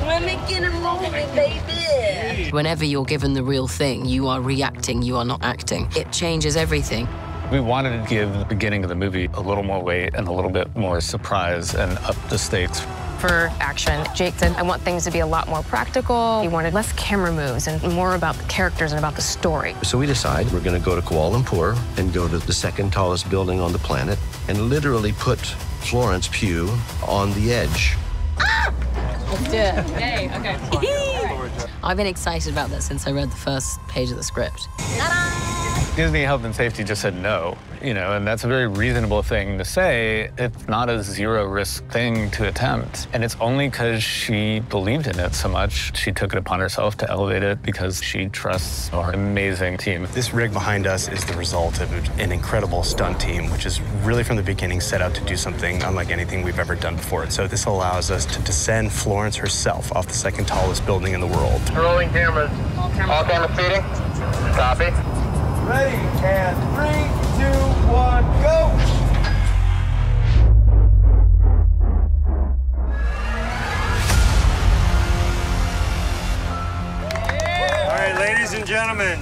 We're making a movie, baby. Whenever you're given the real thing, you are reacting, you are not acting. It changes everything. We wanted to give the beginning of the movie a little more weight and a little bit more surprise and up the stakes. For action, Jake said, I want things to be a lot more practical. He wanted less camera moves and more about the characters and about the story. So we decided we're going to go to Kuala Lumpur and go to the second tallest building on the planet and literally put Florence Pugh on the edge. Ah! Let's do it. Yay, okay. I've been excited about this since I read the first page of the script. Disney Health and Safety just said no, and that's a very reasonable thing to say. It's not a zero-risk thing to attempt. And it's only because she believed in it so much. She took it upon herself to elevate it because she trusts our amazing team. This rig behind us is the result of an incredible stunt team, which is really from the beginning set out to do something unlike anything we've ever done before. So this allows us to descend Florence herself off the second tallest building in the world. Rolling cameras. All cameras feeding. Copy. Ready, and 3, 2, 1, go! All right, ladies and gentlemen,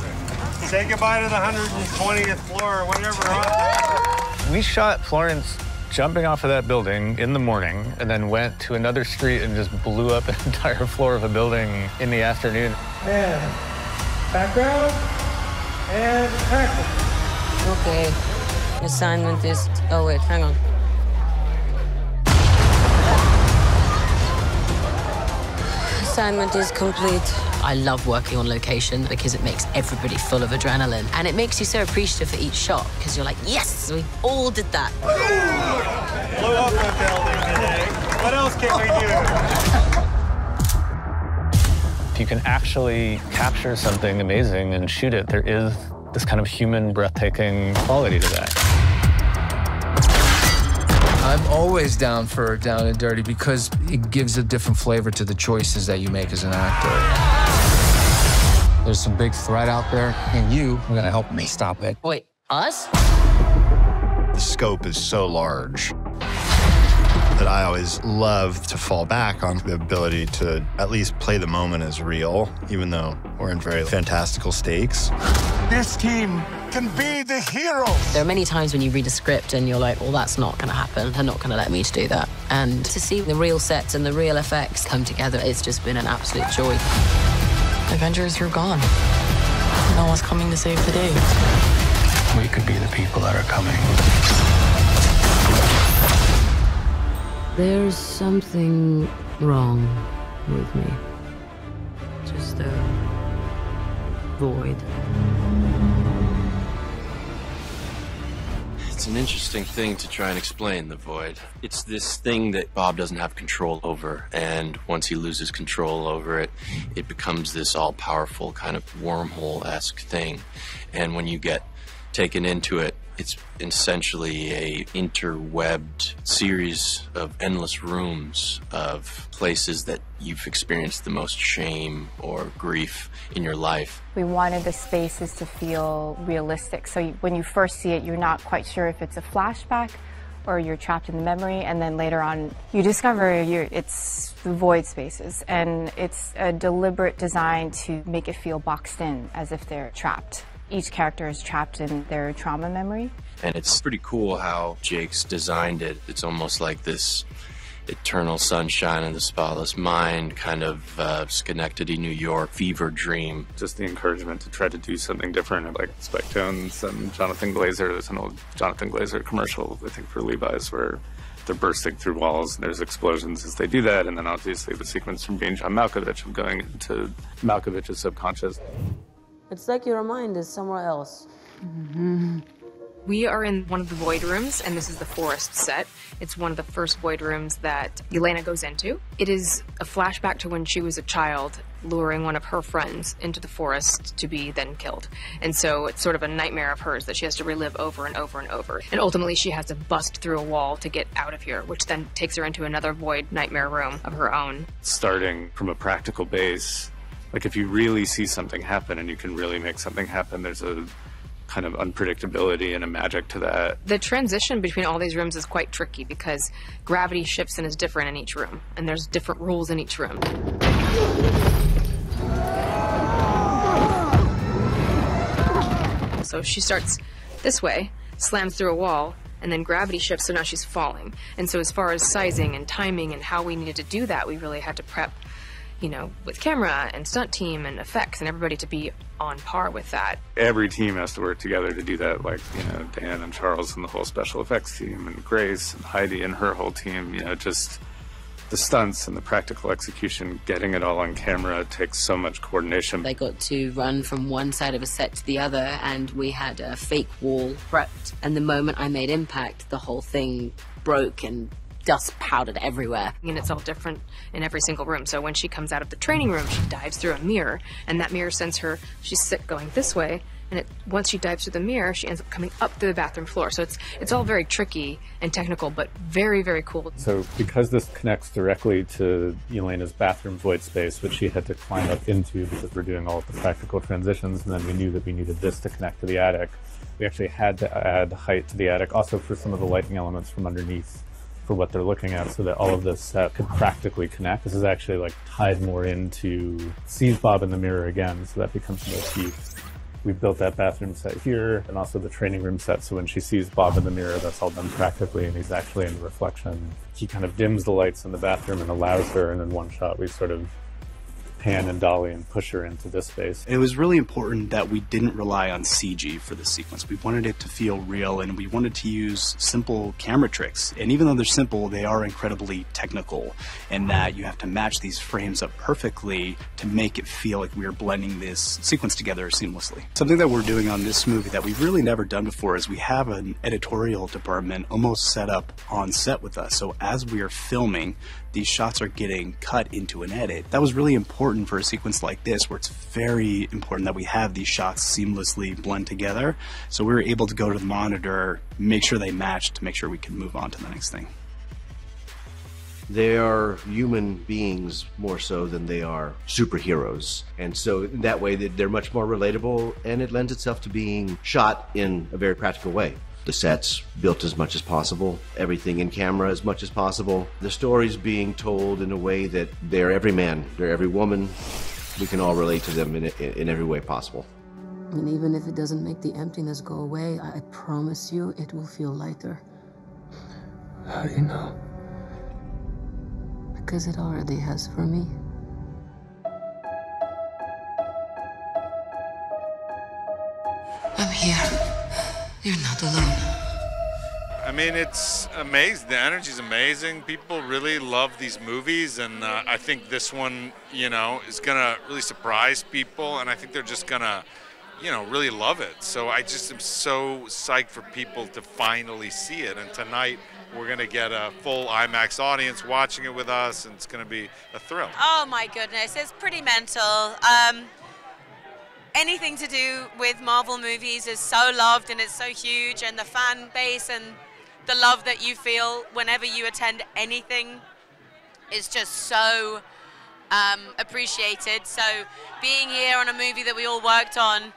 say goodbye to the 120th floor or whatever. We shot Florence jumping off of that building in the morning and then went to another street and just blew up an entire floor of a building in the afternoon. And background. And action. Okay. Assignment is... Oh, wait, hang on. Assignment is complete. I love working on location because it makes everybody full of adrenaline. And it makes you so appreciative for each shot because you're like, yes, we all did that. Blew up a building today. What else can we do? If you can actually capture something amazing and shoot it, there is this kind of human, breathtaking quality to that. I'm always down for Down and Dirty because it gives a different flavor to the choices that you make as an actor. There's some big threat out there, and you are gonna help me stop it. Wait, us? The scope is so large that I always love to fall back on the ability to at least play the moment as real, even though we're in very fantastical stakes. This team can be the heroes. There are many times when you read a script and you're like, well, that's not going to happen. They're not going to let me do that. And to see the real sets and the real effects come together, it's just been an absolute joy. Avengers, you're gone. No one's coming to save the day. We could be the people that are coming. There's something wrong with me. Just a void. It's an interesting thing to try and explain, the void. It's this thing that Bob doesn't have control over, and once he loses control over it, it becomes this all-powerful kind of wormhole-esque thing. And when you get taken into it, it's essentially a interwebbed series of endless rooms of places that you've experienced the most shame or grief in your life. We wanted the spaces to feel realistic. So when you first see it, you're not quite sure if it's a flashback or you're trapped in the memory, and then later on you discover it's the void spaces, and it's a deliberate design to make it feel boxed in as if they're trapped. Each character is trapped in their trauma memory. And it's pretty cool how Jake's designed it. It's almost like this eternal sunshine of the spotless mind, kind of Schenectady, New York fever dream. Just the encouragement to try to do something different, like Spike Jones and Jonathan Glazer. There's an old Jonathan Glazer commercial, I think, for Levi's, where they're bursting through walls and there's explosions as they do that, and then obviously the sequence from being John Malkovich of going into Malkovich's subconscious. It's like your mind is somewhere else. Mm-hmm. We are in one of the void rooms, and this is the forest set. It's one of the first void rooms that Yelena goes into. It is a flashback to when she was a child, luring one of her friends into the forest to be then killed. And so it's sort of a nightmare of hers that she has to relive over and over and over. And ultimately she has to bust through a wall to get out of here, which then takes her into another void nightmare room of her own. Starting from a practical base, like if you really see something happen and you can really make something happen, there's a kind of unpredictability and a magic to that. The transition between all these rooms is quite tricky because gravity shifts and is different in each room, and there's different rules in each room. So she starts this way, slams through a wall, and then gravity shifts, so now she's falling. And so as far as sizing and timing and how we needed to do that, we really had to prep, you know, with camera and stunt team and effects and everybody to be on par with that. Every team has to work together to do that, like, you know, Dan and Charles and the whole special effects team, and Grace and Heidi and her whole team, you know, just the stunts and the practical execution, getting it all on camera takes so much coordination. They got to run from one side of a set to the other, and we had a fake wall prepped. And the moment I made impact, the whole thing broke and dust powdered everywhere. And it's all different in every single room. So when she comes out of the training room, she dives through a mirror, and that mirror sends her, she's sick going this way, and once she dives through the mirror, she ends up coming up to the bathroom floor. So it's all very tricky and technical, but very, very cool. So because this connects directly to Yelena's bathroom void space, which she had to climb up into because we're doing all of the practical transitions, and then we knew that we needed this to connect to the attic, we actually had to add height to the attic, also for some of the lighting elements from underneath, for what they're looking at, so that all of this set could practically connect. This is actually like tied more into sees Bob in the mirror again, so that becomes motif. We built that bathroom set here, and also the training room set, so when she sees Bob in the mirror, that's all done practically, and he's actually in the reflection. He kind of dims the lights in the bathroom and allows her, and in one shot we sort of pan and dolly and push her into this space. It was really important that we didn't rely on CG for the sequence. We wanted it to feel real, and we wanted to use simple camera tricks. And even though they're simple, they are incredibly technical, and that you have to match these frames up perfectly to make it feel like we are blending this sequence together seamlessly. Something that we're doing on this movie that we've really never done before is we have an editorial department almost set up on set with us. So as we are filming, these shots are getting cut into an edit. That was really important for a sequence like this, where it's very important that we have these shots seamlessly blend together. So we were able to go to the monitor, make sure they matched, to make sure we can move on to the next thing. They are human beings more so than they are superheroes. And so that way they're much more relatable, and it lends itself to being shot in a very practical way. The sets built as much as possible, everything in camera as much as possible. The stories being told in a way that they're every man, they're every woman. We can all relate to them in every way possible. And even if it doesn't make the emptiness go away, I promise you it will feel lighter. How do you know? Because it already has for me. I'm here. You're not alone. I mean, it's amazing. The energy's amazing. People really love these movies, and I think this one, you know, is gonna really surprise people, and I think they're just gonna, you know, really love it. So I just am so psyched for people to finally see it, and tonight we're gonna get a full IMAX audience watching it with us, and it's gonna be a thrill. Oh my goodness, it's pretty mental. Anything to do with Marvel movies is so loved, and it's so huge, and the fan base and the love that you feel whenever you attend anything is just so appreciated. So being here on a movie that we all worked on,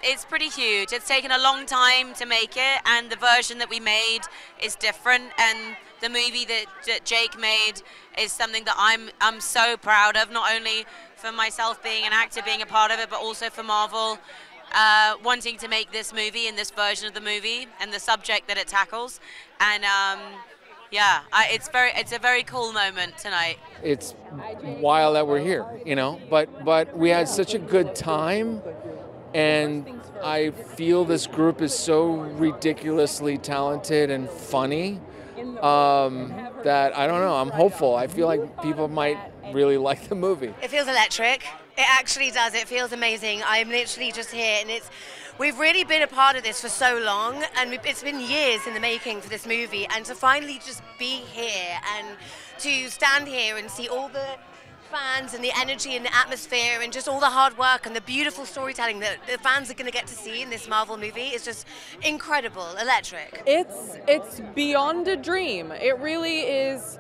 it's pretty huge. It's taken a long time to make it, and the version that we made is different, and the movie that Jake made is something that I'm so proud of, not only for myself being an actor, being a part of it, but also for Marvel wanting to make this movie and this version of the movie and the subject that it tackles. And yeah, it's a very cool moment tonight. It's wild that we're here, you know, but we had such a good time, and I feel this group is so ridiculously talented and funny that I don't know, I'm hopeful. I feel like people might really like the movie. It feels electric. It actually does. It feels amazing. I'm literally just here, and we've really been a part of this for so long, and it's been years in the making for this movie, and to finally just be here and to stand here and see all the fans and the energy and the atmosphere and just all the hard work and the beautiful storytelling that the fans are going to get to see in this Marvel movie is just incredible, electric. It's beyond a dream. It really is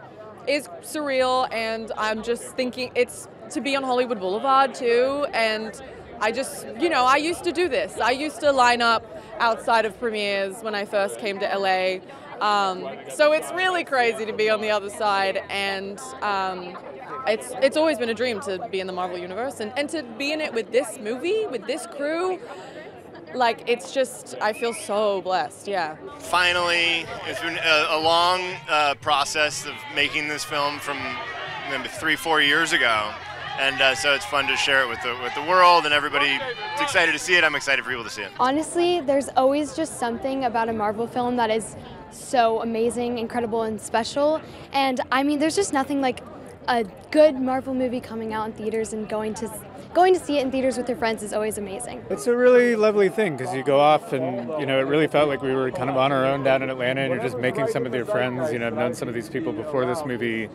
surreal, and I'm just thinking it's to be on Hollywood Boulevard too, and I just, you know, I used to do this. I used to line up outside of premieres when I first came to LA. So it's really crazy to be on the other side, and it's always been a dream to be in the Marvel Universe, and to be in it with this movie, with this crew. Like, it's just, I feel so blessed, yeah. Finally, it's been a long process of making this film from maybe 3-4 years ago. And so it's fun to share it with the world, and everybody is excited to see it. I'm excited for people to see it. Honestly, there's always just something about a Marvel film that is so amazing, incredible, and special. And I mean, there's just nothing like a good Marvel movie coming out in theaters and going to see it in theaters with your friends is always amazing. It's a really lovely thing because you go off and, you know, it really felt like we were kind of on our own down in Atlanta, and you're just making some of your friends. You know, I've known some of these people before this movie,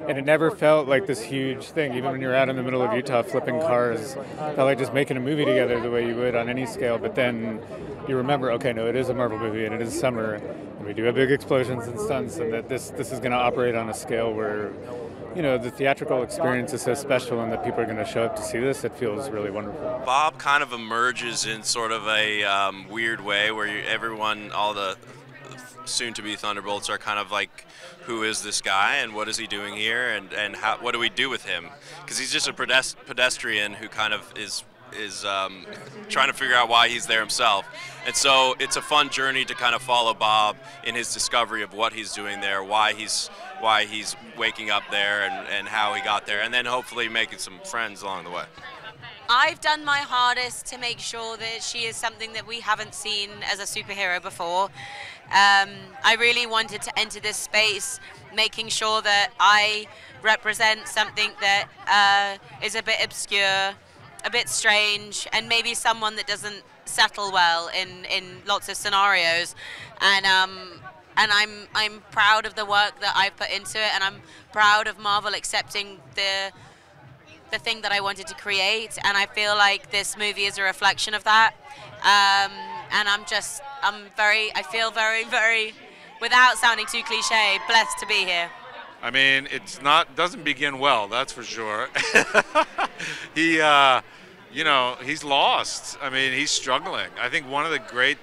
and it never felt like this huge thing. Even when you're out in the middle of Utah flipping cars, it felt like just making a movie together the way you would on any scale. But then you remember, okay, no, it is a Marvel movie and it is summer, and we do have big explosions and stunts, and that this is going to operate on a scale where, you know, the theatrical experience is so special, and that people are going to show up to see this. It feels really wonderful. Bob kind of emerges in sort of a weird way where everyone, all the soon-to-be Thunderbolts are kind of like, who is this guy and what is he doing here, and what do we do with him? Because he's just a pedestrian who kind of is trying to figure out why he's there himself. And so it's a fun journey to kind of follow Bob in his discovery of what he's doing there, why he's waking up there, and how he got there, and then hopefully making some friends along the way. I've done my hardest to make sure that she is something that we haven't seen as a superhero before. I really wanted to enter this space making sure that I represent something that is a bit obscure, a bit strange, and maybe someone that doesn't settle well in lots of scenarios. And I'm proud of the work that I've put into it, and I'm proud of Marvel accepting the thing that I wanted to create, and I feel like this movie is a reflection of that. And I feel very, very, without sounding too cliche, blessed to be here. I mean, doesn't begin well, that's for sure. You know, he's lost. I mean, he's struggling. I think one of the great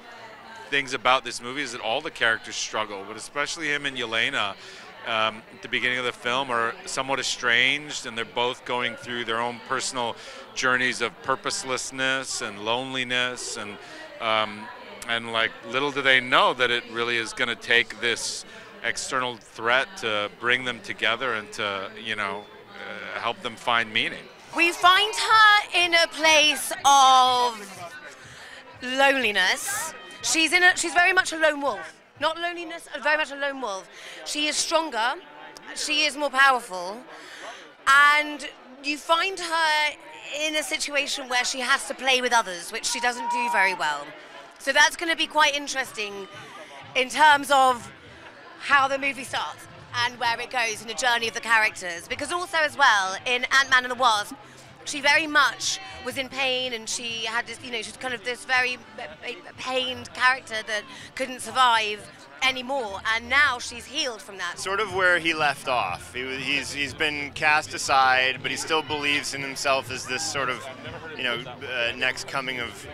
things about this movie is that all the characters struggle, but especially him and Yelena at the beginning of the film are somewhat estranged, and they're both going through their own personal journeys of purposelessness and loneliness, and like, little do they know that it really is going to take this external threat to bring them together and to, you know, help them find meaning. We find her in a place of loneliness. She's very much a lone wolf. Not loneliness, very much a lone wolf. She is stronger, she is more powerful, and you find her in a situation where she has to play with others, which she doesn't do very well. So that's going to be quite interesting in terms of how the movie starts and where it goes in the journey of the characters. Because also as well, in Ant-Man and the Wasp, she very much was in pain, and she had this, you know, she's kind of this very pained character that couldn't survive anymore, and now she's healed from that. Sort of where he left off. He's been cast aside, but he still believes in himself as this sort of, you know, next coming of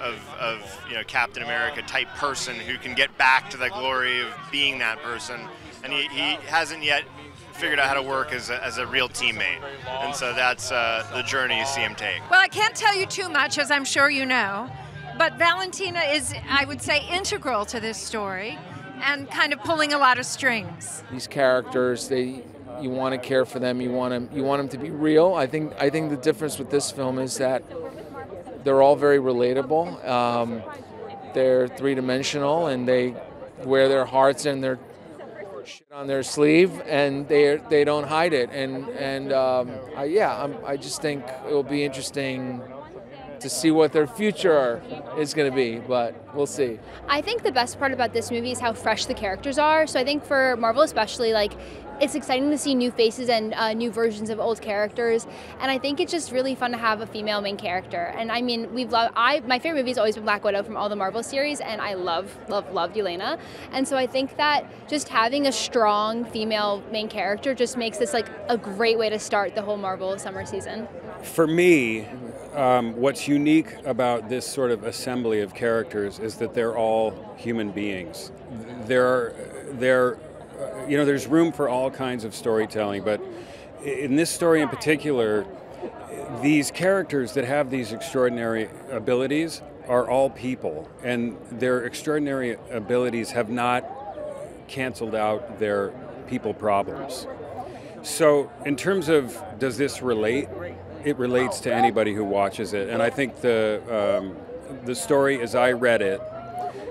you know, Captain America type person who can get back to the glory of being that person, and he hasn't yet figured out how to work as a real teammate, and so that's the journey you see him take. Well, I can't tell you too much, as I'm sure you know, but Valentina is, I would say, integral to this story and kind of pulling a lot of strings. These characters, you want to care for them, you want them to be real. I think the difference with this film is that they're all very relatable. They're three-dimensional, and they wear their hearts and their shit on their sleeve, and they don't hide it. I just think it will be interesting to see what their future is going to be, but we'll see. I think the best part about this movie is how fresh the characters are. So I think for Marvel especially, like, it's exciting to see new faces and new versions of old characters, and I think it's just really fun to have a female main character. And I mean, my favorite movie has always been Black Widow from all the Marvel series, and I loved Yelena. And so I think that just having a strong female main character just makes this like a great way to start the whole Marvel summer season. For me, what's unique about this sort of assembly of characters is that they're all human beings. There's room for all kinds of storytelling, but in this story in particular, these characters that have these extraordinary abilities are all people, and their extraordinary abilities have not canceled out their people problems. So in terms of does this relate, it relates to anybody who watches it, and I think the story as I read it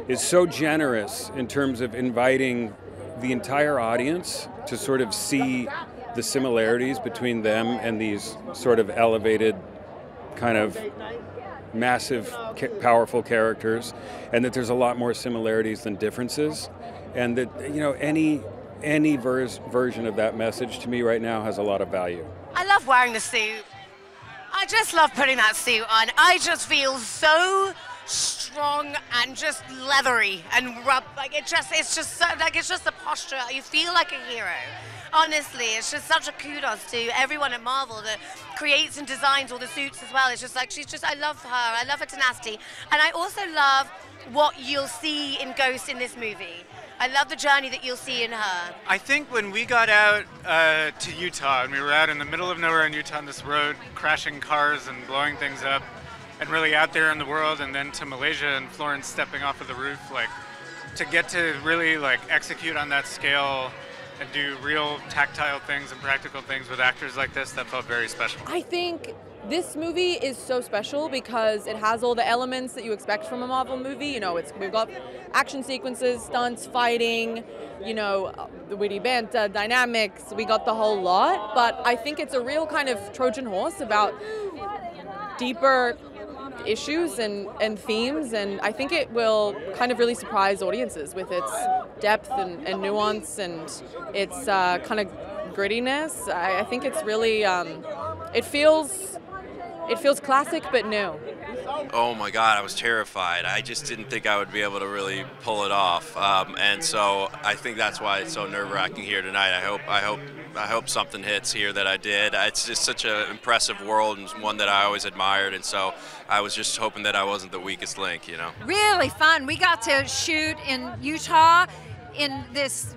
is so generous in terms of inviting the entire audience to sort of see the similarities between them and these sort of elevated, kind of massive, powerful characters, and that there's a lot more similarities than differences, and that, you know, any version of that message to me right now has a lot of value. I love wearing the suit. I just love putting that suit on. I just feel so strong and just leathery and it's just the posture. You feel like a hero. Honestly, it's just such a kudos to everyone at Marvel that creates and designs all the suits as well. It's just like I love her. I love her tenacity, and I also love what you'll see in Ghost in this movie. I love the journey that you'll see in her. I think when we got out to Utah, and we were out in the middle of nowhere in Utah on this road, crashing cars and blowing things up, and really out there in the world, and then to Malaysia and Florence stepping off of the roof, like to get to really like execute on that scale and do real tactile things and practical things with actors like this, that felt very special. I think this movie is so special because it has all the elements that you expect from a Marvel movie. You know, we've got action sequences, stunts, fighting, you know, the witty banter, dynamics, we got the whole lot. But I think it's a real kind of Trojan horse about deeper issues and themes, and I think it will kind of really surprise audiences with its depth and nuance and its kind of grittiness. I think it's really, it feels classic but new. Oh my God, I was terrified. I just didn't think I would be able to really pull it off, and so I think that's why it's so nerve-wracking here tonight. I hope something hits here that I did. It's just such an impressive world and one that I always admired, and so I was just hoping that I wasn't the weakest link, you know. Really fun. We got to shoot in Utah in this,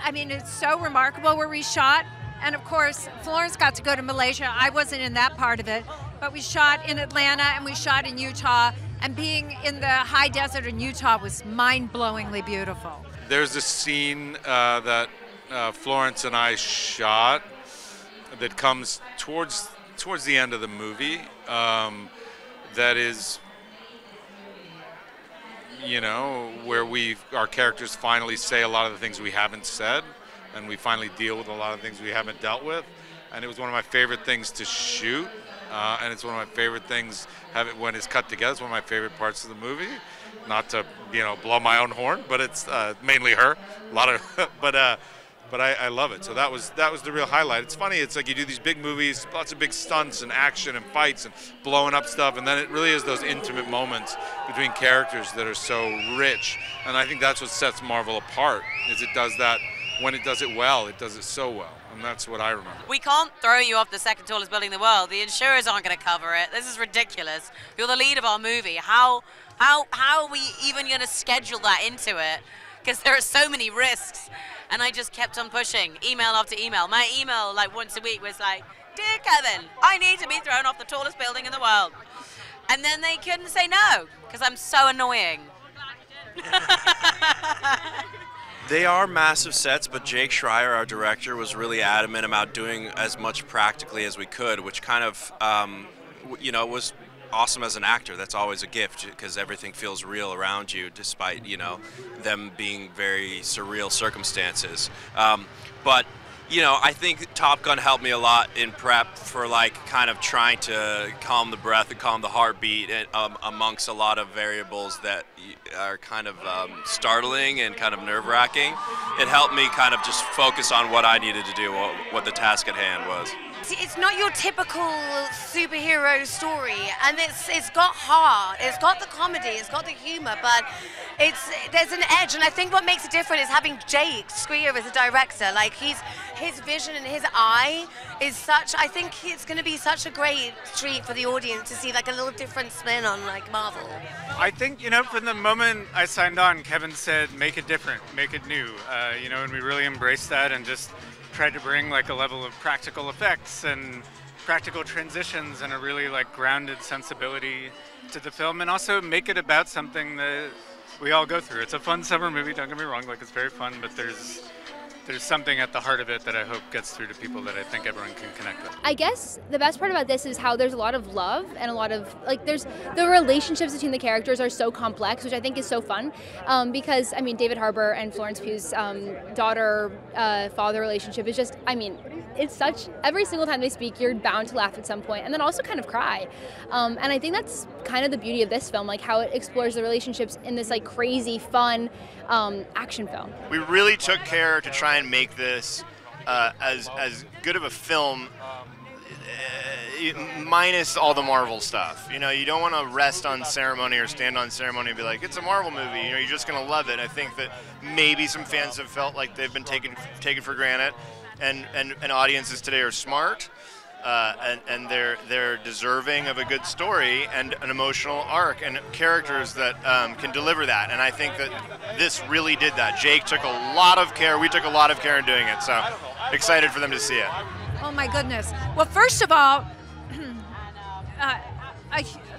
I mean, it's so remarkable where we shot. And of course, Florence got to go to Malaysia. I wasn't in that part of it, but we shot in Atlanta and we shot in Utah, and being in the high desert in Utah was mind-blowingly beautiful. There's a scene that Florence and I shot that comes towards the end of the movie that is, you know, where our characters finally say a lot of the things we haven't said, and we finally deal with a lot of things we haven't dealt with. And it was one of my favorite things to shoot, and it's one of my favorite things when it's cut together. It's one of my favorite parts of the movie. Not to, you know, blow my own horn, but it's mainly her. A lot of, but I love it. So that was the real highlight. It's funny. It's like you do these big movies, lots of big stunts and action and fights and blowing up stuff, and then it really is those intimate moments between characters that are so rich. And I think that's what sets Marvel apart. Is it does that. When it does it well, it does it so well, and that's what I remember. We can't throw you off the second tallest building in the world. The insurers aren't going to cover it. This is ridiculous. You're the lead of our movie. How are we even going to schedule that into it? Because there are so many risks. And I just kept on pushing, email after email. My email, like once a week, was like, "Dear Kevin, I need to be thrown off the tallest building in the world." And then they couldn't say no, because I'm so annoying. They are massive sets, but Jake Schreier, our director, was really adamant about doing as much practically as we could, which kind of, you know, was awesome as an actor. That's always a gift because everything feels real around you, despite, you know, them being very surreal circumstances. But you know, I think Top Gun helped me a lot in prep for like kind of trying to calm the breath and calm the heartbeat amongst a lot of variables that are kind of startling and kind of nerve-wracking. It helped me kind of just focus on what I needed to do, what the task at hand was. It's not your typical superhero story, and it's got heart, it's got the comedy, it's got the humor, but there's an edge, and I think what makes it different is having Jake Skrier as a director. Like his vision and his eye is such. I think it's going to be such a great treat for the audience to see like a little different spin on like Marvel. I think, you know, from the moment I signed on, Kevin said, make it different, make it new, you know, and we really embraced that and just tried to bring like a level of practical effects and practical transitions and a really like grounded sensibility to the film, and also make it about something that we all go through. It's a fun summer movie, don't get me wrong, like it's very fun, but there's something at the heart of it that I hope gets through to people that I think everyone can connect with. I guess the best part about this is how there's a lot of love and a lot of, like, there's the relationships between the characters are so complex, which I think is so fun, because, I mean, David Harbour and Florence Pugh's daughter-father relationship is just, I mean, it's such, every single time they speak, you're bound to laugh at some point, and then also kind of cry. And I think that's kind of the beauty of this film, like how it explores the relationships in this like crazy, fun action film. We really took care to try and make this as good of a film, minus all the Marvel stuff. You know, you don't want to rest on ceremony or stand on ceremony and be like, it's a Marvel movie, you know, you're just going to love it. I think that maybe some fans have felt like they've been taken for granted, and audiences today are smart, and they're deserving of a good story and an emotional arc and characters that can deliver that. And I think that this really did that. Jake took a lot of care. We took a lot of care in doing it. So excited for them to see it. Oh my goodness. Well, first of all,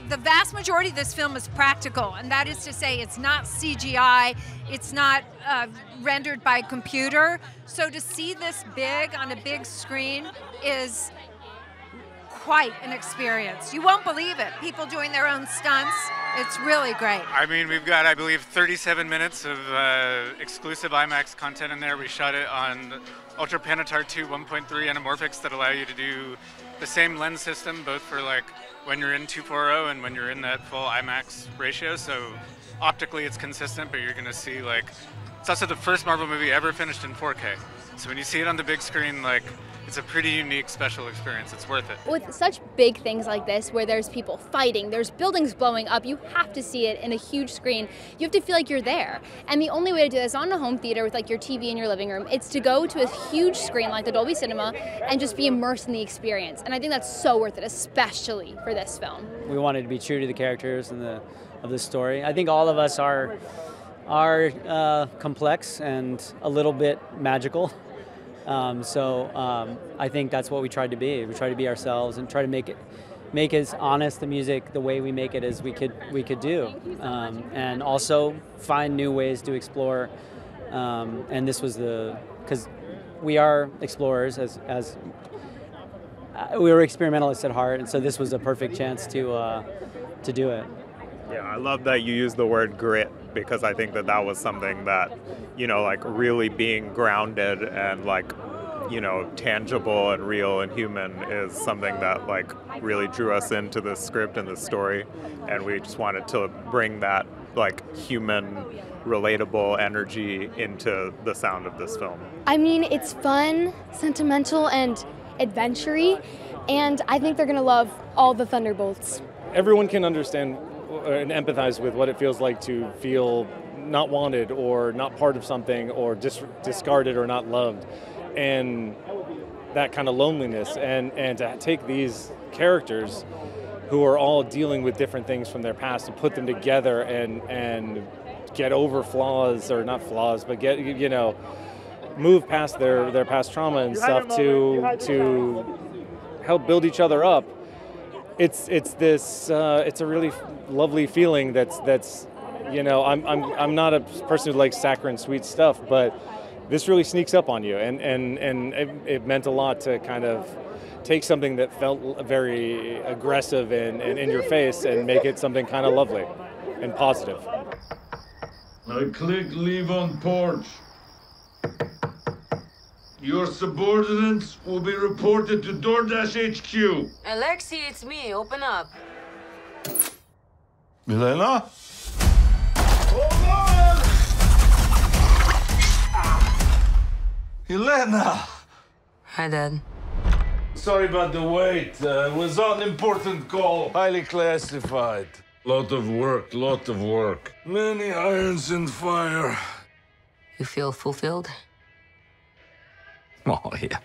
the vast majority of this film is practical, and that is to say it's not CGI, it's not rendered by computer. So to see this big on a big screen is quite an experience. You won't believe it. People doing their own stunts. It's really great. I mean, we've got, I believe, 37 minutes of exclusive IMAX content in there. We shot it on Ultra Panatar 2 1.3 anamorphics that allow you to do the same lens system, both for like when you're in 2.4.0 and when you're in that full IMAX ratio. So optically it's consistent, but you're going to see like, it's also the first Marvel movie ever finished in 4K. So when you see it on the big screen, like, it's a pretty unique, special experience. It's worth it. With such big things like this, where there's people fighting, there's buildings blowing up, you have to see it in a huge screen. You have to feel like you're there. And the only way to do this, not in a home theater with like your TV in your living room, it's to go to a huge screen like the Dolby Cinema and just be immersed in the experience. And I think that's so worth it, especially for this film. We wanted to be true to the characters and of the story. I think all of us are complex and a little bit magical. I think that's what we tried to be. We tried to be ourselves and try to make as honest the music the way we make it as we could do, and also find new ways to explore. And this was because we are explorers as we were experimentalists at heart, and so this was a perfect chance to do it. Yeah, I love that you use the word grit, because I think that was something that, you know, like really being grounded and like, you know, tangible and real and human is something that like really drew us into the script and the story. And we just wanted to bring that like human, relatable energy into the sound of this film. I mean, it's fun, sentimental, and adventure-y, and I think they're going to love all the Thunderbolts. Everyone can understand and empathize with what it feels like to feel not wanted or not part of something or discarded or not loved, and that kind of loneliness, and to take these characters who are all dealing with different things from their past and put them together and get over flaws, or not flaws, but get, you know, move past their past trauma and stuff to help build each other up. It's a really lovely feeling that's you know, I'm not a person who likes saccharine sweet stuff, but this really sneaks up on you, and it meant a lot to kind of take something that felt very aggressive and in your face and make it something kind of lovely and positive. I click leave on porch. Your subordinates will be reported to DoorDash HQ. Alexei, it's me. Open up. Yelena? Yelena! Hi, Dad. Sorry about the wait. It was an important call. Highly classified. Lot of work. Many irons in fire. You feel fulfilled? Oh, yeah.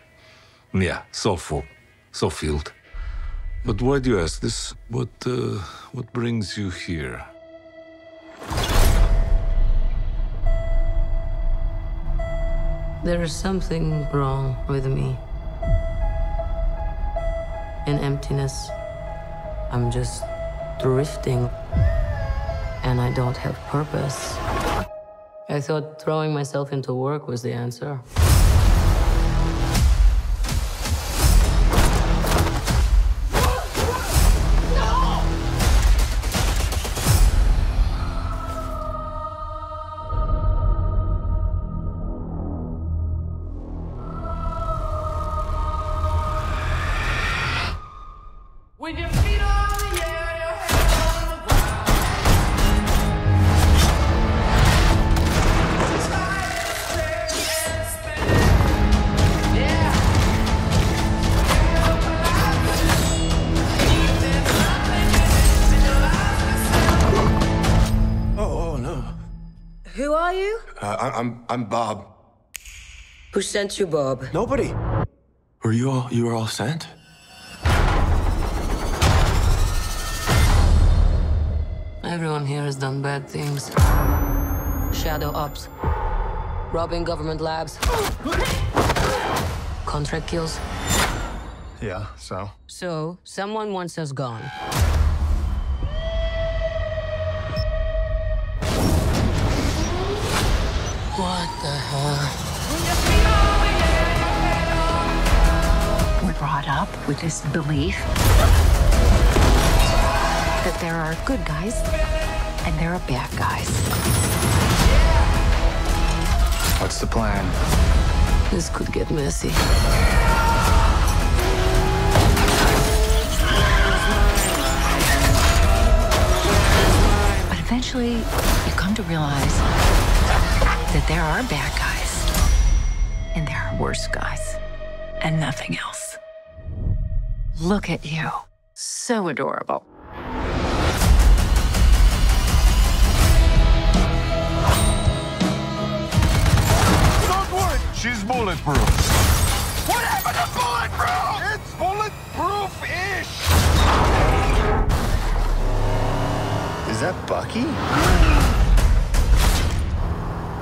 Yeah, so full. So filled. But why do you ask this? What brings you here? There is something wrong with me. In emptiness, I'm just drifting, and I don't have purpose. I thought throwing myself into work was the answer. I'm Bob. Who sent you, Bob? Nobody. You were all sent? Everyone here has done bad things. Shadow ops. Robbing government labs. Contract kills. Yeah, so? So, someone wants us gone. What the hell? We're brought up with this belief that there are good guys and there are bad guys. What's the plan? This could get messy. But eventually, you come to realize that there are bad guys, and there are worse guys, and nothing else. Look at you. So adorable. Don't worry, she's bulletproof. What happened to bulletproof? It's bulletproof-ish. Is that Bucky?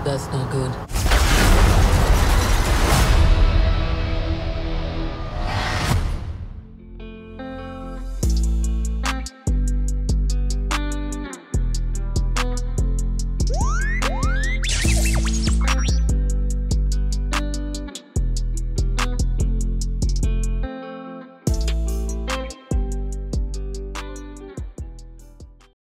That's not good.